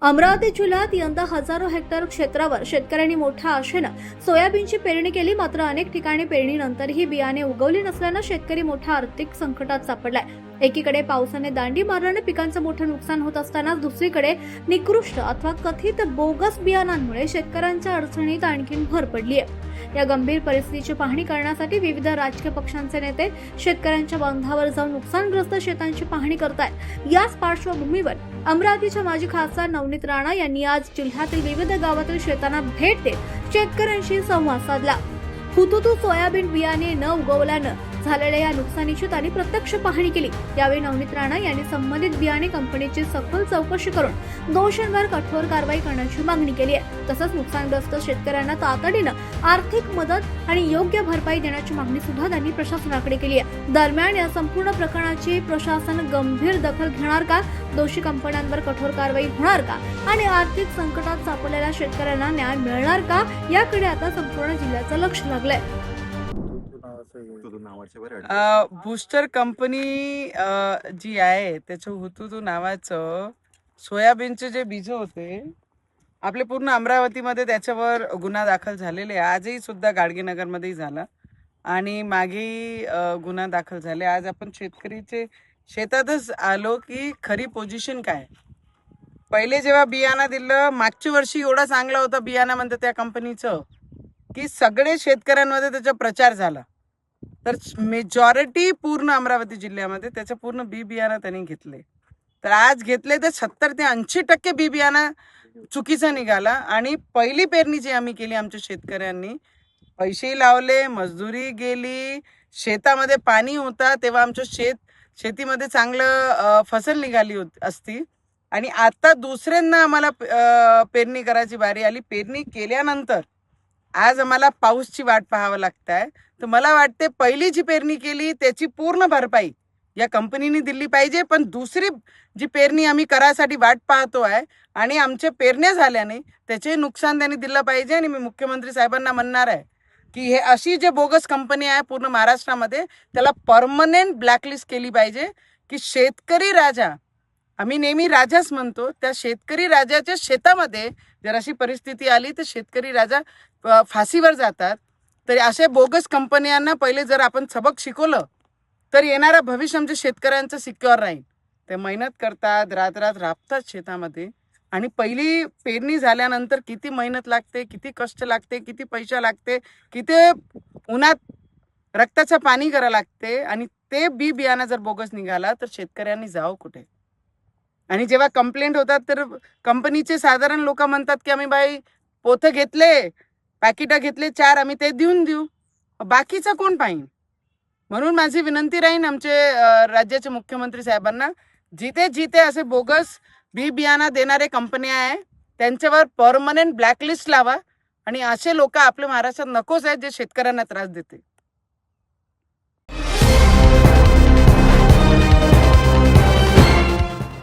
अमरावती जिल्ह्यात यंदा हजारो हेक्टर क्षेत्रावर शेतकऱ्यांनी मोठ्या आशेनं सोयाबीनची पेरणी केली. मात्र अनेक ठिकाणी पेरणीनंतरही बियाणे उगवली नसल्यानं शेतकरी मोठ्या आर्थिक संकटात सापडलाय. एकीकडे पावसाने दांडी मारल्याने पिकांचं मोठं नुकसान होत असताना दुसरीकडे निकृष्ट अथवा कथित बोगस बियाणांमुळे शेतकऱ्यांच्या अडचणीत आणखीन भर पडली आहे. या गंभीर परिस्थितीची पाहणी करण्यासाठी विविध राजकीय पक्षांचे नेते शेतकऱ्यांच्या बांधावर जाऊन नुकसानग्रस्त शेतांची पाहणी करतायत. याच पार्श्वभूमीवर अमरावतीच्या माजी खासदार नवनीत राणा यांनी आज जिल्ह्यातील विविध गावातील शेतांना भेट देत शेतकऱ्यांशी संवाद साधला. हुतुतू सोयाबीन बियाणे न उगवल्यानं झालेल्या या नुकसानीची त्यांनी प्रत्यक्ष पाहणी केली. यावेळी नवनीत राणा यांनी संबंधित बियाणे कंपनीची सखोल चौकशी करून दोषींवर कठोर कारवाई करण्याची मागणी केली आहे. तसंच नुकसानग्रस्त शेतकऱ्यांना तातडीनं आर्थिक मदत आणि योग्य भरपाई देण्याची मागणी सुद्धा त्यांनी प्रशासनाकडे केली आहे. दरम्यान या संपूर्ण प्रकरणाची प्रशासन गंभीर दखल घेणार का, दोषी कंपन्यांवर कठोर कारवाई होणार का आणि आर्थिक संकटात सापडलेल्या शेतकऱ्यांना न्याय मिळणार का, याकडे आता संपूर्ण जिल्ह्याचं लक्ष लागलंय. बूस्टर कंपनी जी आहे त्याचं हुतुतू नावाचं सोयाबीनचे जे बीज होते आपले पूर्ण अमरावतीमध्ये त्याच्यावर गुन्हा दाखल झालेले. आजही सुद्धा गाडगेनगरमध्येही झाला आणि मागेही गुन्हा दाखल झाले. आज आपण शेतकरीचे शेतातच आलो की खरी पोझिशन काय. पहिले जेव्हा बियाणं दिलं मागच्या वर्षी एवढा चांगला होता बियाणं म्हणतं त्या कंपनीचं की सगळे शेतकऱ्यांमध्ये त्याचा प्रचार झाला. तर मेजॉरिटी पूर्ण अमरावती जिल्ह्यामध्ये त्याचं पूर्ण बी बियाणं त्यांनी घेतले. तर आज घेतले तर 70 ते 80% बी बियाणं चुकीचं निघाला. आणि पहिली पेरणी जी आम्ही केली आमच्या शेतकऱ्यांनी पैसेही लावले, मजदुरी गेली, शेतामध्ये पाणी होता तेव्हा आमचं शेतीमध्ये चांगलं फसल निघाली असती. आणि आता दुसऱ्यांदा आम्हाला पेरणी करायची बारी आली. पेरणी केल्यानंतर आज आम्हाला पाऊसची वाट पाहावं लागत आहे. तर मला वाटते पहिली जी पेरणी केली त्याची पूर्ण भरपाई या कंपनीने दिली पाहिजे. पण दुसरी जी पेरणी आम्ही करायसाठी वाट पाहतो आहे आणि आमच्या पेरण्या झाल्याने त्याचे नुकसान त्यांनी दिलं पाहिजे. आणि मी मुख्यमंत्री साहेबांना म्हणणार आहे की हे अशी जे बोगस कंपनी आहे पूर्ण महाराष्ट्रामध्ये त्याला परमनंट ब्लॅकलिस्ट केली पाहिजे. की शेतकरी राजा, आम्ही नेहमी राजाच म्हणतो, त्या शेतकरी राजाच्या शेतामध्ये जर अशी परिस्थिती आली तर शेतकरी राजा फाशीवर जातात. तर अशा बोगस कंपन्यांना पहिले जर आपण सबक शिकवलं तर येणारा भविष्य आमच्या शेतकऱ्यांचं सिक्युअर राहील. ते मेहनत करतात, रात्र राबतात शेतामध्ये आणि पहिली पेरणी झाल्यानंतर किती मेहनत लागते, किती कष्ट लागते, किती पैसा लागते, किती उन्हात रक्ताचं पाणी करावं लागते. आणि ते बी बियाणं जर बोगस निघाला तर शेतकऱ्यांनी जावं कुठे. आणि जेव्हा कंप्लेंट होतात तर कंपनीचे साधारण लोक म्हणतात की आम्ही बाई पोथं घेतले, पॅकेटं घेतले 4, आम्ही ते देऊ, बाकीचं कोण पाहिजे. म्हणून माझी विनंती राहीन आमचे राज्याचे मुख्यमंत्री साहेबांना, जिथे जिथे असे बोगस बी बियाणं देणारे कंपन्या आहे त्यांच्यावर परमनंट ब्लॅकलिस्ट लावा. आणि असे लोक आपल्या महाराष्ट्रात नकोच आहेत जे शेतकऱ्यांना त्रास देते.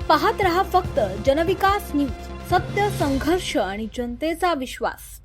पाहत रहा फक्त जनविकास न्यूज, सत्य, संघर्ष आणि जनतेचा विश्वास.